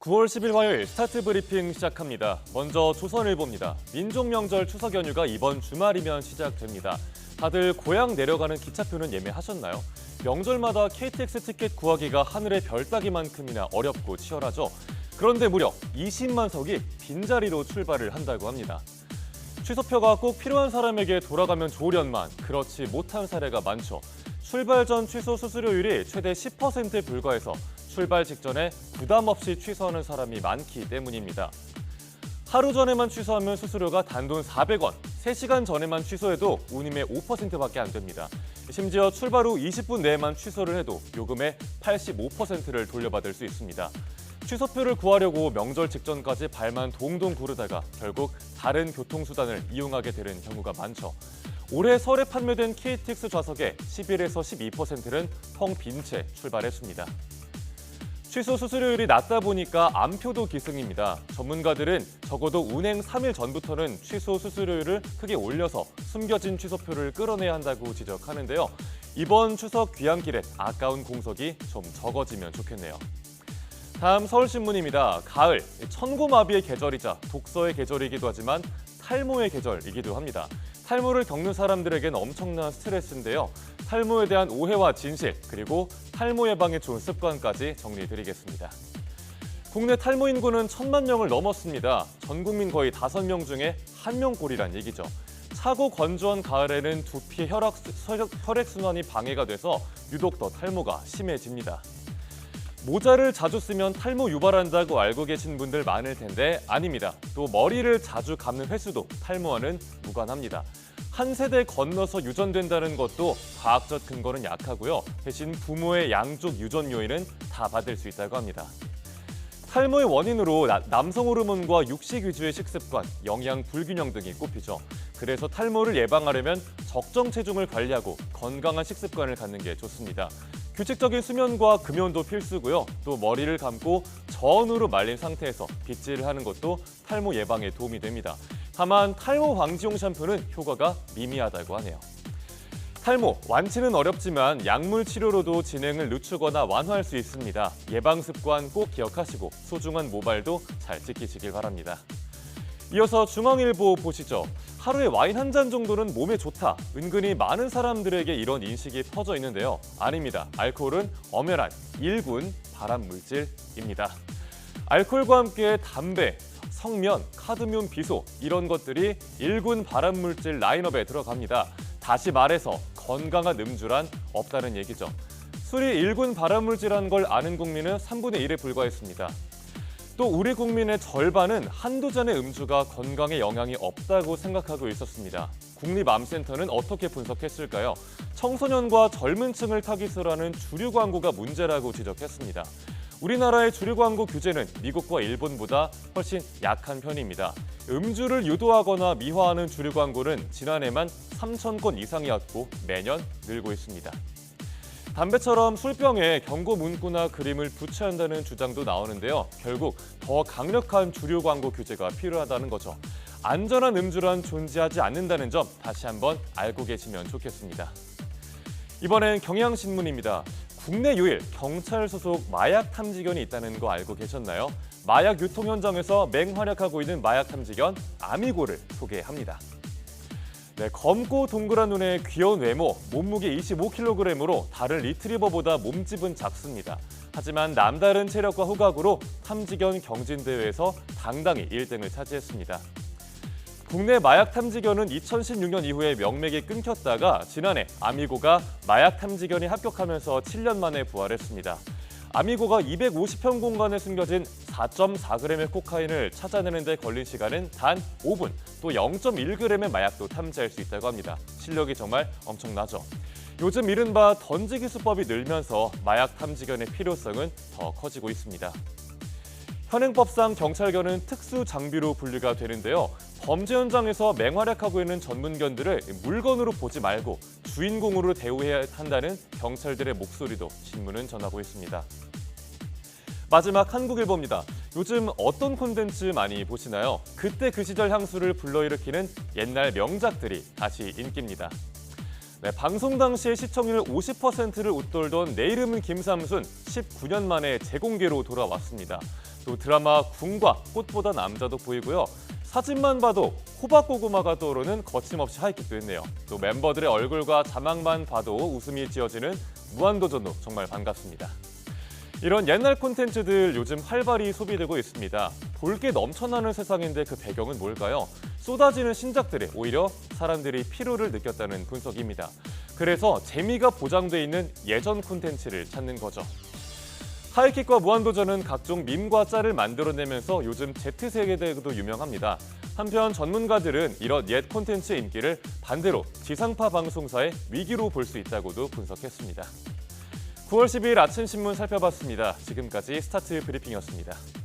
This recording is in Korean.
9월 10일 화요일 스타트 브리핑 시작합니다. 먼저 조선일보입니다. 민족명절 추석 연휴가 이번 주말이면 시작됩니다. 다들 고향 내려가는 기차표는 예매하셨나요? 명절마다 KTX 티켓 구하기가 하늘의 별 따기만큼이나 어렵고 치열하죠. 그런데 무려 20만 석이 빈자리로 출발을 한다고 합니다. 취소표가 꼭 필요한 사람에게 돌아가면 좋으련만 그렇지 못한 사례가 많죠. 출발 전 취소 수수료율이 최대 10%에 불과해서 출발 직전에 부담 없이 취소하는 사람이 많기 때문입니다. 하루 전에만 취소하면 수수료가 단돈 400원, 3시간 전에만 취소해도 운임의 5%밖에 안 됩니다. 심지어 출발 후 20분 내에만 취소를 해도 요금의 85%를 돌려받을 수 있습니다. 취소표를 구하려고 명절 직전까지 발만 동동 구르다가 결국 다른 교통수단을 이용하게 되는 경우가 많죠. 올해 설에 판매된 KTX 좌석의 11에서 12%는 텅 빈 채 출발했습니다. 취소 수수료율이 낮다 보니까 암표도 기승입니다. 전문가들은 적어도 운행 3일 전부터는 취소 수수료율을 크게 올려서 숨겨진 취소표를 끌어내야 한다고 지적하는데요. 이번 추석 귀향길엔 아까운 공석이 좀 적어지면 좋겠네요. 다음 서울신문입니다. 가을, 천고마비의 계절이자 독서의 계절이기도 하지만 탈모의 계절이기도 합니다. 탈모를 겪는 사람들에겐 엄청난 스트레스인데요. 탈모에 대한 오해와 진실, 그리고 탈모 예방에 좋은 습관까지 정리해드리겠습니다. 국내 탈모 인구는 1,000만 명을 넘었습니다. 전 국민 거의 5명 중에 1명꼴이란 얘기죠. 차고 건조한 가을에는 두피, 혈액순환이 방해가 돼서 유독 더 탈모가 심해집니다. 모자를 자주 쓰면 탈모 유발한다고 알고 계신 분들 많을 텐데 아닙니다. 또 머리를 자주 감는 횟수도 탈모와는 무관합니다. 한 세대 건너서 유전된다는 것도 과학적 근거는 약하고요. 대신 부모의 양쪽 유전 요인은 다 받을 수 있다고 합니다. 탈모의 원인으로 남성 호르몬과 육식 위주의 식습관, 영양 불균형 등이 꼽히죠. 그래서 탈모를 예방하려면 적정 체중을 관리하고 건강한 식습관을 갖는 게 좋습니다. 규칙적인 수면과 금연도 필수고요. 또 머리를 감고 저온으로 말린 상태에서 빗질을 하는 것도 탈모 예방에 도움이 됩니다. 다만 탈모 방지용 샴푸는 효과가 미미하다고 하네요. 탈모, 완치는 어렵지만 약물 치료로도 진행을 늦추거나 완화할 수 있습니다. 예방 습관 꼭 기억하시고 소중한 모발도 잘 지키시길 바랍니다. 이어서 중앙일보 보시죠. 하루에 와인 한 잔 정도는 몸에 좋다. 은근히 많은 사람들에게 이런 인식이 퍼져 있는데요. 아닙니다. 알코올은 엄연한 1군 발암물질입니다. 알코올과 함께 담배, 성면, 카드뮴 비소 이런 것들이 1군 발암물질 라인업에 들어갑니다. 다시 말해서 건강한 음주란 없다는 얘기죠. 술이 1군 발암물질이라는 걸 아는 국민은 3분의 1에 불과했습니다. 또 우리 국민의 절반은 한두 잔의 음주가 건강에 영향이 없다고 생각하고 있었습니다. 국립암센터는 어떻게 분석했을까요? 청소년과 젊은 층을 타깃으로 하는 주류 광고가 문제라고 지적했습니다. 우리나라의 주류 광고 규제는 미국과 일본보다 훨씬 약한 편입니다. 음주를 유도하거나 미화하는 주류 광고는 지난해만 3,000건 이상이었고 매년 늘고 있습니다. 담배처럼 술병에 경고 문구나 그림을 붙여야 한다는 주장도 나오는데요. 결국 더 강력한 주류 광고 규제가 필요하다는 거죠. 안전한 음주란 존재하지 않는다는 점 다시 한번 알고 계시면 좋겠습니다. 이번엔 경향신문입니다. 국내 유일 경찰 소속 마약 탐지견이 있다는 거 알고 계셨나요? 마약 유통 현장에서 맹활약하고 있는 마약 탐지견 아미고를 소개합니다. 네, 검고 동그란 눈에 귀여운 외모, 몸무게 25kg으로 다른 리트리버보다 몸집은 작습니다. 하지만 남다른 체력과 후각으로 탐지견 경진대회에서 당당히 1등을 차지했습니다. 국내 마약 탐지견은 2016년 이후에 명맥이 끊겼다가 지난해 아미고가 마약 탐지견이 합격하면서 7년 만에 부활했습니다. 아미고가 250평 공간에 숨겨진 4.4g의 코카인을 찾아내는 데 걸린 시간은 단 5분, 또 0.1g의 마약도 탐지할 수 있다고 합니다. 실력이 정말 엄청나죠. 요즘 이른바 던지기 수법이 늘면서 마약 탐지견의 필요성은 더 커지고 있습니다. 현행법상 경찰견은 특수 장비로 분류가 되는데요. 범죄 현장에서 맹활약하고 있는 전문견들을 물건으로 보지 말고 주인공으로 대우해야 한다는 경찰들의 목소리도 신문은 전하고 있습니다. 마지막 한국일보입니다. 요즘 어떤 콘텐츠 많이 보시나요? 그때 그 시절 향수를 불러일으키는 옛날 명작들이 다시 인기입니다. 네, 방송 당시에 시청률 50%를 웃돌던 내 이름은 김삼순 19년 만에 재공개로 돌아왔습니다. 또 드라마 궁과 꽃보다 남자도 보이고요. 사진만 봐도 호박고구마가 떠오르는 거침없이 하이킥도 했네요. 또 멤버들의 얼굴과 자막만 봐도 웃음이 지어지는 무한도전도 정말 반갑습니다. 이런 옛날 콘텐츠들 요즘 활발히 소비되고 있습니다. 볼 게 넘쳐나는 세상인데 그 배경은 뭘까요? 쏟아지는 신작들에 오히려 사람들이 피로를 느꼈다는 분석입니다. 그래서 재미가 보장돼 있는 예전 콘텐츠를 찾는 거죠. 하이킥과 무한도전은 각종 밈과 짤을 만들어내면서 요즘 Z세대에도 유명합니다. 한편 전문가들은 이런 옛 콘텐츠의 인기를 반대로 지상파 방송사의 위기로 볼 수 있다고도 분석했습니다. 9월 12일 아침 신문 살펴봤습니다. 지금까지 스타트 브리핑이었습니다.